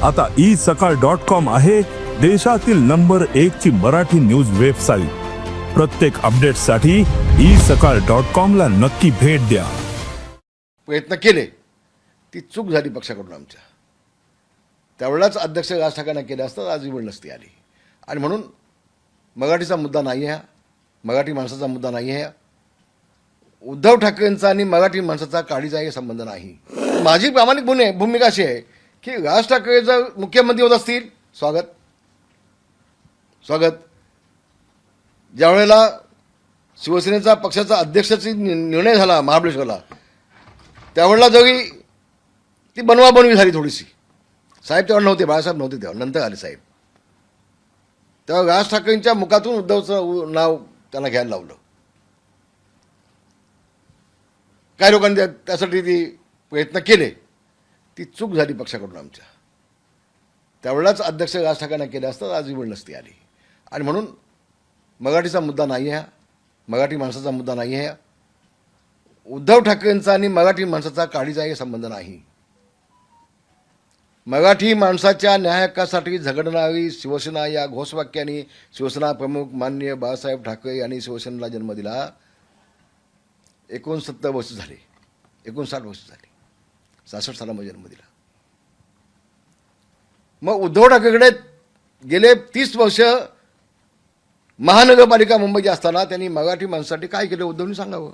आता isakal.com आहे देशातील नंबर 1 ची मराठी न्यूज वेबसाईट। प्रत्येक अपडेटसाठी isakal.com ला नक्की भेट द्या। प्रयत्न केले, ती चूक झाली पक्षाकडून आमच्या। त्यावेळेलाच अध्यक्ष राज ठाकरेंना केले असता आज ही वेळ नसती आली। आणि म्हणून मराठीचा मुद्दा नाही आहे, मराठी माणसाचा मुद्दा नाही आहे। उद्धव ठाकरेंचा आणि मराठी माणसाचा काडीचाही संबंध नाही। माझी प्रामाणिक भूमिका अशी आहे की राज ठाकरे जर मुख्यमंत्री होत असतील, स्वागत। ज्यावेळेला शिवसेनेचा पक्षाचा अध्यक्षाचा निर्णय झाला महाबळेश्वरला, त्यावेळेला जरी ती बनवाबनवी झाली थोडीशी। साहेब तेव्हा नव्हते, बाळासाहेब नव्हते तेव्हा, नंतर आले साहेब। तेव्हा राज ठाकरेंच्या मुखातून उद्धवचं नाव त्यांना घ्यायला लावलं। काही लोकांनी त्यासाठी ती प्रयत्न केले, ती चूक झाली पक्षाकडून आमच्या। त्यावेळेलाच अध्यक्ष राज ठाकरेंना केले असता आज ही वेळ नसती आली। आणि म्हणून मराठीचा मुद्दा नाही आहे, मराठी माणसाचा मुद्दा नाही आहे। उद्धव ठाकरेंचा आणि मराठी माणसाचा काडीचाही संबंध नाही। मराठी माणसाच्या न्याय हक्कासाठी झगडणारी शिवसेना या घोषवाक्याने शिवसेना प्रमुख माननीय बाळासाहेब ठाकरे यांनी शिवसेनेला जन्म दिला। 69 वर्ष झाले, 59 वर्ष झाली, 66 सालामध्ये जन्म दिला। मग उद्धव ठाकरेकडे गेले 30 वर्ष महानगरपालिका मुंबईची असताना त्यांनी मराठी माणसासाठी काय केलं उद्धवनी सांगावं।